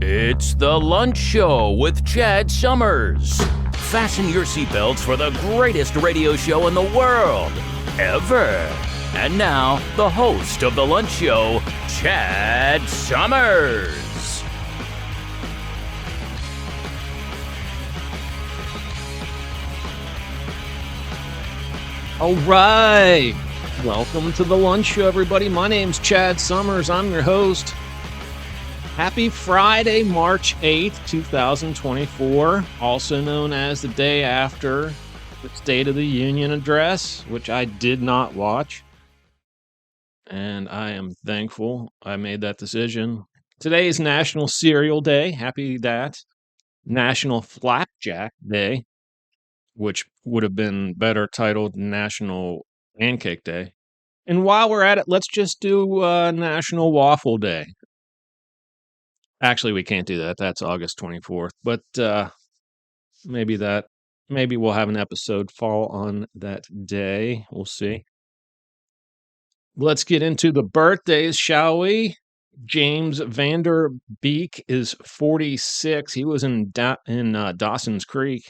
It's the Lunch Show with Chad Summers. Fasten your seatbelts for the greatest radio show in the world, ever. And now, the host of the Lunch Show, Chad Summers. All right. Welcome to the Lunch Show, everybody. My name's Chad Summers. I'm your host. Happy Friday, March 8th, 2024, also known as the day after the State of the Union address, which I did not watch. And I am thankful I made that decision. Today is National Cereal Day. Happy that. National Flapjack Day, which would have been better titled National Pancake Day. And while we're at it, let's just do National Waffle Day. Actually, we can't do that. That's August 24th. But maybe we'll have an episode fall on that day. We'll see. Let's get into the birthdays, shall we? James Vander Beek is 46. He was in Dawson's Creek.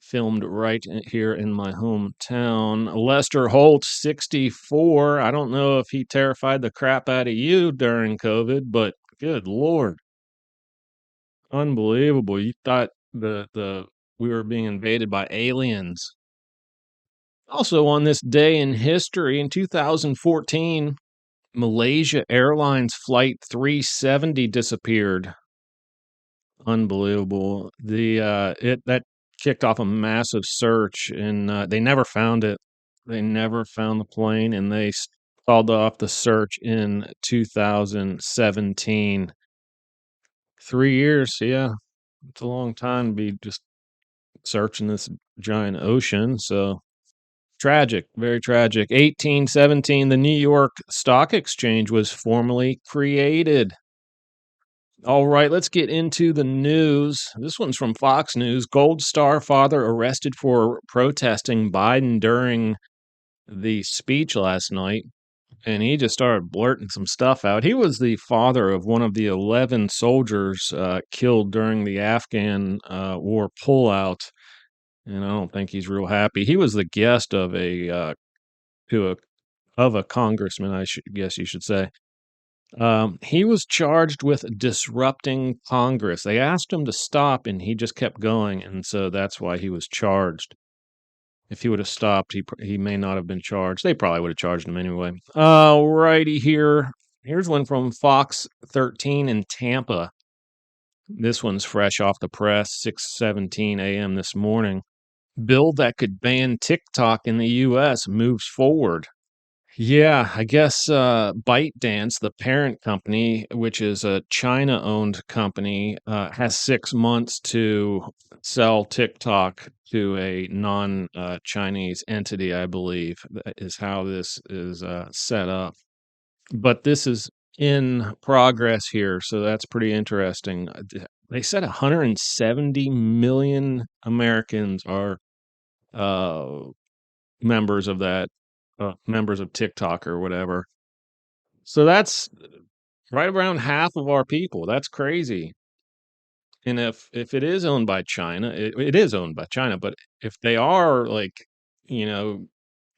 Filmed right here in my hometown. Lester Holt, 64. I don't know if he terrified the crap out of you during COVID, but good Lord. Unbelievable. You thought we were being invaded by aliens. Also on this day in history, in 2014, Malaysia Airlines Flight 370 disappeared. Unbelievable. That kicked off a massive search, and they never found it. They never found the plane, and they called off the search in 2017. 3 years, yeah. It's a long time to be just searching this giant ocean. So tragic, very tragic. 1817, the New York Stock Exchange was formally created. All right, let's get into the news. This one's from Fox News. Gold Star father arrested for protesting Biden during the speech last night. And he just started blurting some stuff out. He was the father of one of the 11 soldiers killed during the Afghan war pullout. And I don't think he's real happy. He was the guest of a congressman, I guess you should say. He was charged with disrupting Congress. They asked him to stop, and he just kept going, and so that's why he was charged. If he would have stopped, he may not have been charged. They probably would have charged him anyway. All righty, here's one from Fox 13 in Tampa. This one's fresh off the press, 6:17 a.m. this morning. Bill that could ban TikTok in the U.S. moves forward. Yeah, I guess ByteDance, the parent company, which is a China-owned company, has 6 months to sell TikTok to a non-Chinese entity, I believe, is how this is set up. But this is in progress here, so that's pretty interesting. They said 170 million Americans are members of that. Members of TikTok or whatever. So that's right around half of our people. That's crazy. And if it is owned by China, it is owned by China, but if they are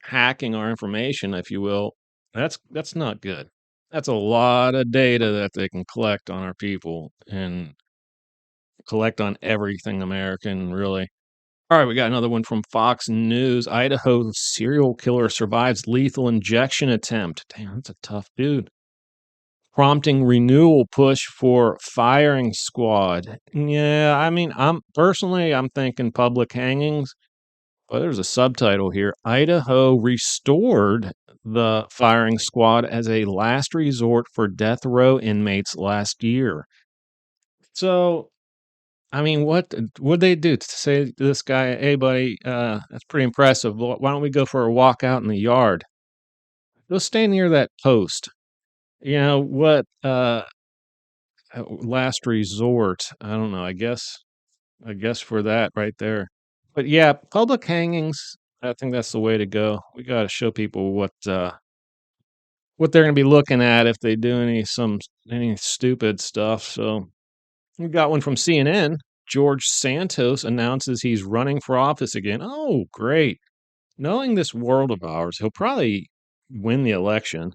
hacking our information, if you will, that's not good. That's a lot of data that they can collect on our people and collect on everything American, really. All right, we got another one from Fox News. Idaho serial killer survives lethal injection attempt. Damn, that's a tough dude. Prompting renewal push for firing squad. Yeah, I mean, I'm thinking public hangings, but there's a subtitle here. Idaho restored the firing squad as a last resort for death row inmates last year. So, I mean, what would they do to say to this guy, hey, buddy, that's pretty impressive. Why don't we go for a walk out in the yard? Go stand near that post. You know, what, last resort. I don't know. I guess for that right there. But yeah, public hangings, I think that's the way to go. We got to show people what they're going to be looking at if they do any stupid stuff. So We got one from CNN. George Santos announces he's running for office again. Oh, great. Knowing this world of ours, he'll probably win the election.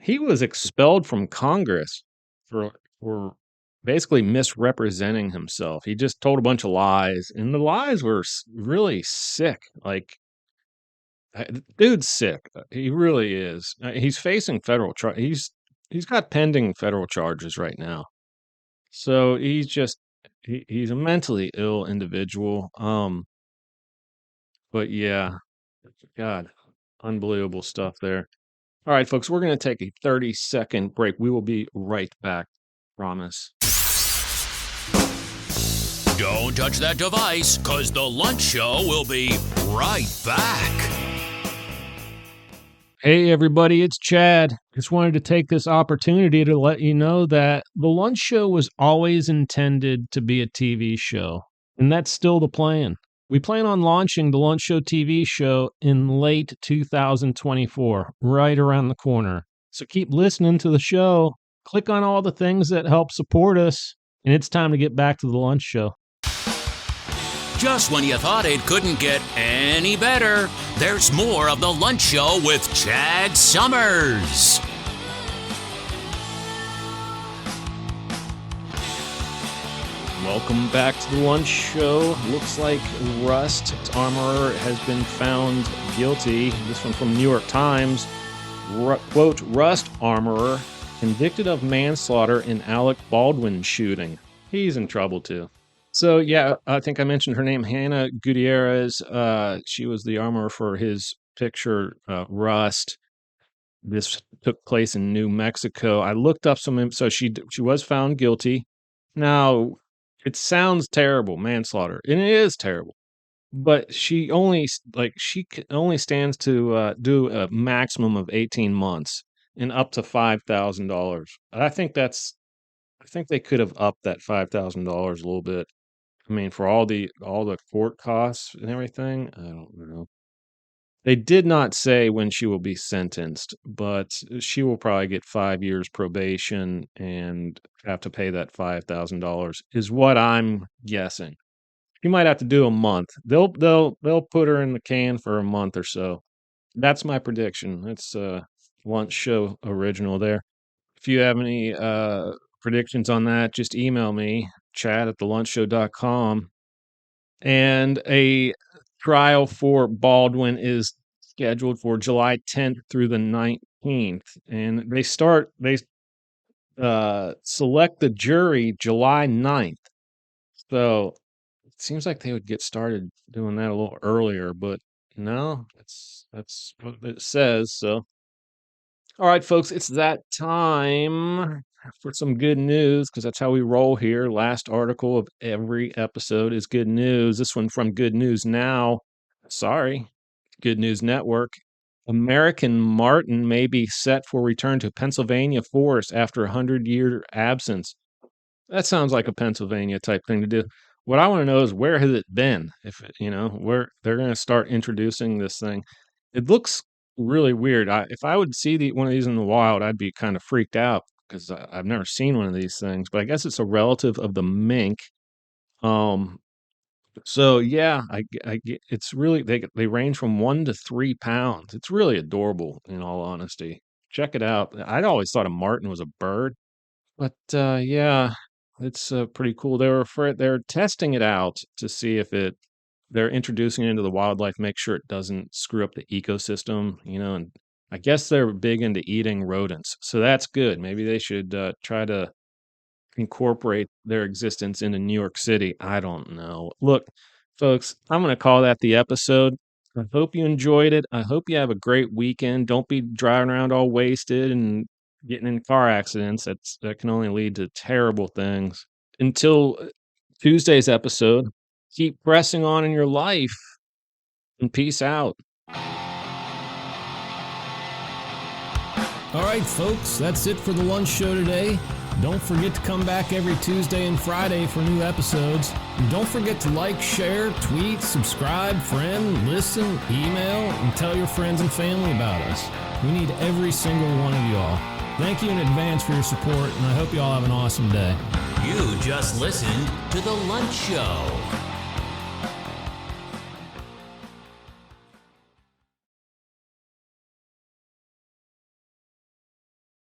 He was expelled from Congress for basically misrepresenting himself. He just told a bunch of lies, and the lies were really sick. Like, dude's sick. He really is. He's facing federal he's got pending federal charges right now. So he's a mentally ill individual. But yeah, God, unbelievable stuff there. All right, folks, we're going to take a 30-second break. We will be right back. Promise. Don't touch that device, because the lunch show will be right back. Hey, everybody, it's Chad. Just wanted to take this opportunity to let you know that the lunch show was always intended to be a TV show, and that's still the plan. We plan on launching the Lunch Show TV show in late 2024, right around the corner. So keep listening to the show. Click on all the things that help support us, and it's time to get back to the lunch show. Just when you thought it couldn't get any better, there's more of the Lunch Show with Chad Summers. Welcome back to the Lunch Show. Looks like Rust Armorer has been found guilty. This one from New York Times. Quote, Rust Armorer convicted of manslaughter in Alec Baldwin shooting. He's in trouble too. So yeah, I think I mentioned her name, Hannah Gutierrez. She was the armorer for his picture, Rust. This took place in New Mexico. I looked up some, so she was found guilty. Now, it sounds terrible, manslaughter, and it is terrible. But she only stands to do a maximum of 18 months and up to $5,000. I think they could have upped that $5,000 a little bit. I mean, for all the court costs and everything, I don't know. They did not say when she will be sentenced, but she will probably get 5 years probation and have to pay that $5,000 is what I'm guessing. She might have to do a month. They'll put her in the can for a month or so. That's my prediction. It's Lunch Show original there. If you have any predictions on that, just email me, chad@thelunchshow.com. And a trial for Baldwin is scheduled for July 10th through the 19th. And they select the jury July 9th. So it seems like they would get started doing that a little earlier, but no, that's what it says. So, all right, folks, it's that time for some good news, because that's how we roll here. Last article of every episode is good news. This one from Good News Now. Sorry, Good News Network. American marten may be set for return to Pennsylvania forest after a 100-year absence. That sounds like a Pennsylvania type thing to do. What I want to know is, where has it been? If where they're going to start introducing this thing. It looks really weird. If I would see one of these in the wild, I'd be kind of freaked out, because I've never seen one of these things. But I guess it's a relative of the mink. So yeah, I get, it's really, they range from 1 to 3 pounds. It's really adorable, in all honesty. Check it out. I'd always thought a marten was a bird, but yeah, it's pretty cool. They're testing it out to see if they're introducing it into the wildlife, make sure it doesn't screw up the ecosystem, and I guess they're big into eating rodents. So that's good. Maybe they should try to incorporate their existence into New York City. I don't know. Look, folks, I'm going to call that the episode. I hope you enjoyed it. I hope you have a great weekend. Don't be driving around all wasted and getting in car accidents. That can only lead to terrible things. Until Tuesday's episode, keep pressing on in your life, and peace out. All right, folks, that's it for the Lunch Show today. Don't forget to come back every Tuesday and Friday for new episodes. And don't forget to like, share, tweet, subscribe, friend, listen, email, and tell your friends and family about us. We need every single one of y'all. Thank you in advance for your support, and I hope you all have an awesome day. You just listened to The Lunch Show.